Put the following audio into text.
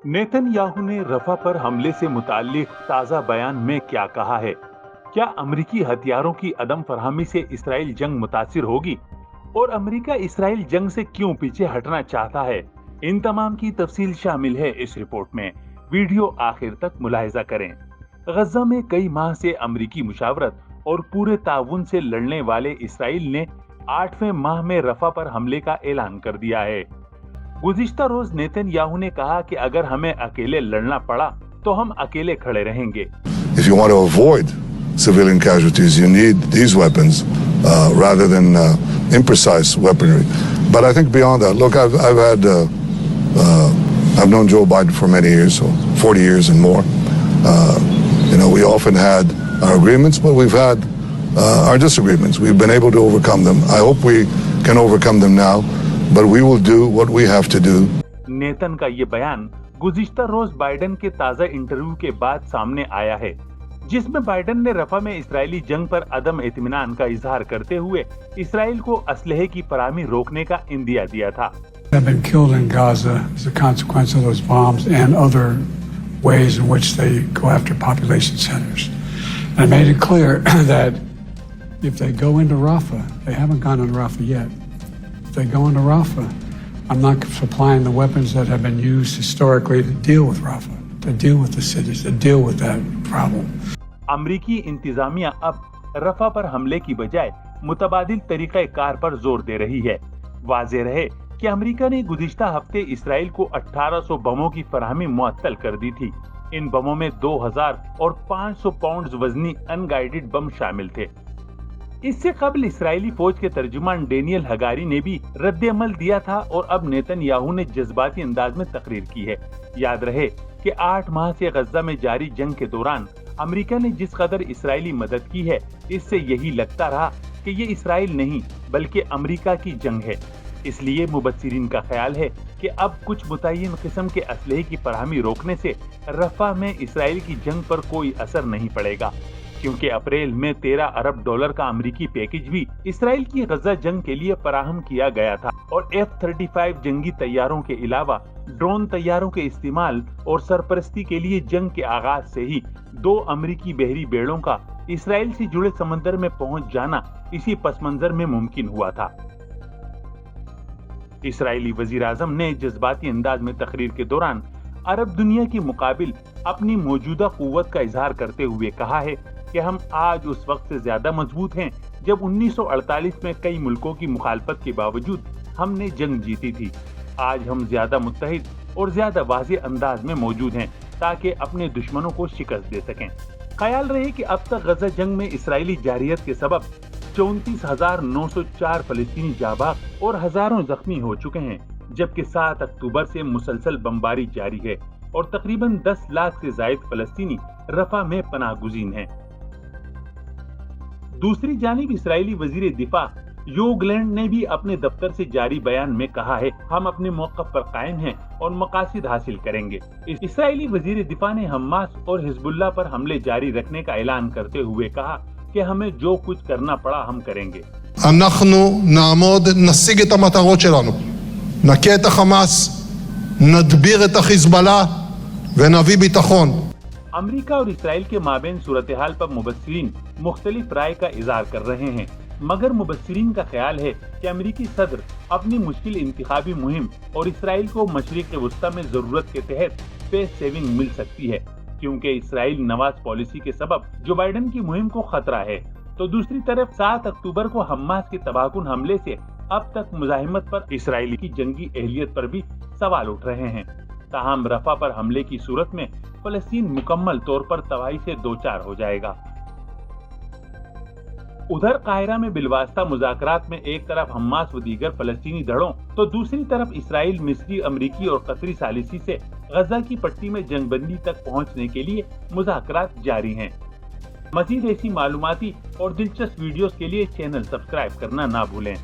नेतन Yahoo ने रफा पर हमले से मुताल्लिक ताज़ा बयान में क्या कहा है? क्या अमरीकी हथियारों की अदम फरहमी से इसराइल जंग मुतासिर होगी? और अमरीका इसराइल जंग से क्यों पीछे हटना चाहता है? इन तमाम की तफसील शामिल है इस रिपोर्ट में। वीडियो आखिर तक मुलाहिजा करें। गजा में कई माह से अमरीकी मुशावरत और पूरे ताउन से लड़ने वाले इसराइल ने 8वें माह में रफा पर हमले का ऐलान कर दिया है। गुज़िश्ता रोज नेतन याहू ने कहा कि अगर हमें अकेले लड़ना पड़ा तो हम अकेले खड़े रहेंगे। If you want to avoid civilian casualties, you need these weapons rather than imprecise weaponry. But I think beyond that, look, I've known Joe Biden for many years, so 40 years and more. We often had our agreements, but we've had our disagreements. We've been able to overcome them. I hope we can overcome them now, but we will do what we have to do. नेतन का ये बयान गुज़िश्ता रोज Biden के ताज़ा interview के बाद सामने आया है, जिसमें बाइडेन ने रफा में इस्राएली जंग पर अदम इत्मीनान का इजहार करते हुए इसराइल को असलहे की फराहमी रोकने का इंदिया दिया था। Have been killed in Gaza as a consequence of those bombs and other ways in which they go after population centers. I made it clear that if they go into Rafah, they haven't gone into Rafah yet. If they go into Rafah, I'm not supplying the weapons that have been used historically to deal with Rafah, to deal with the cities, to deal with that problem. अमरीकी इंतजामिया अब रफा पर हमले की बजाय मुतबादिल तरीक़े car पर जोर दे रही है। वाज़ेह रहे कि अमेरिका ने गुज़िश्ता हफ्ते इसराइल को 1800 बमों की फराहमी मुअत्तल कर दी थी। इन बमों में 2000 और 500 पाउंड वजनी अनगाइडेड बम शामिल थे। इससे कबल इस्राएली फौज के तर्जुमान डेनियल हगारी ने भी रद्द-ए-अमल दिया था और अब नेतन याहू ने जज्बाती अंदाज में तकरीर की है। याद रहे कि 8 माह से गजा में जारी जंग के दौरान अमेरिका ने जिस कदर इसराइली मदद की है, इससे यही लगता रहा कि ये इसराइल नहीं बल्कि अमेरिका की जंग है। इसलिए मुबस्सिरीन का ख्याल है कि अब कुछ मुतय्यन किस्म के असलहे की फराहमी रोकने से रफा में इसराइल की जंग पर कोई असर नहीं पड़ेगा, क्योंकि अप्रैल में 13 अरब डॉलर का अमेरिकी पैकेज भी इसराइल की गजा जंग के लिए फराहम किया गया था और F-35 जंगी तैयारों के अलावा ड्रोन तैयारों के इस्तेमाल और सरपरस्ती के लिए जंग के आगाज से ही 2 अमेरिकी बहरी बेड़ों का इसराइल से जुड़े समंदर में पहुंच जाना इसी पसमंजर में मुमकिन हुआ था। इसराइली वजीर आजम ने जज्बाती अंदाज में तकरीर के दौरान अरब दुनिया की मुकाबिल अपनी मौजूदा कुव्वत का इजहार करते हुए कहा है कि हम आज उस वक्त से ज्यादा मजबूत हैं जब 1948 में कई मुल्कों की मुखालफत के बावजूद हमने जंग जीती थी। आज हम ज्यादा मुत्तहिद और ज्यादा वाज़ेह अंदाज में मौजूद हैं ताकि अपने दुश्मनों को शिकस्त दे सकें। ख्याल रहे कि अब तक गजा जंग में इसराइली जारियत के सबब 34,904 फलस्तीनी जाबाज और हजारों जख्मी हो चुके हैं, जबकि 7 अक्टूबर से मुसलसल बमबारी जारी है और तकरीबन 10 लाख से जायद फलस्तीनी रफा में पनाह गुज़ीन हैं। दूसरी जानिब इसराइली वजीर दिफा योव गैलेंट ने भी अपने दफ्तर से जारी बयान में कहा है, हम अपने मौक़िफ़ पर कायम हैं और मकासिद हासिल करेंगे। इसराइली वजीर दिफा ने हमास और हिजबुल्लाह पर हमले जारी रखने का ऐलान करते हुए कहा कि हमें जो कुछ करना पड़ा हम करेंगे। אנחנו נעמוד, נשיג את המטרות שלנו, נכה את החמאס, נדביר את החיזבאללה ונביא ביטחון। अमेरिका और इसराइल के माबैन सूरत-ए-हाल पर मुबस्सिरीन मुख्तलिफ राय का इजहार कर रहे हैं, मगर मुबस्सिरीन का ख्याल है कि अमेरिकी सदर अपनी मुश्किल इंतखाबी मुहिम और इसराइल को मशरिक़ वुस्ता में जरूरत के तहत पेस सेविंग मिल सकती है, क्योंकि इसराइल नवाज पॉलिसी के सबब जो बाइडेन की मुहिम को खतरा है। तो दूसरी तरफ 7 अक्टूबर को हमास के तबाहकुन हमले से अब तक मुजाहिमत पर इसराइल की जंगी अहलियत पर भी सवाल उठ रहे हैं। ताहम रफा पर हमले की सूरत में फलस्तीन मुकम्मल तौर पर तबाही से दोचार हो जाएगा। उधर काहिरा में बिलवास्ता मुज़ाकरात में एक तरफ हमास व दीगर फलस्तीनी धड़ों तो दूसरी तरफ इसराइल, मिस्री, अमरीकी और कतरी सालिसी से गजा की पट्टी में जंगबंदी तक पहुंचने के लिए मुज़ाकरात जारी हैं। मज़ीद ऐसी मालूमाती और दिलचस्प वीडियोस के लिए चैनल सब्सक्राइब करना ना भूलें।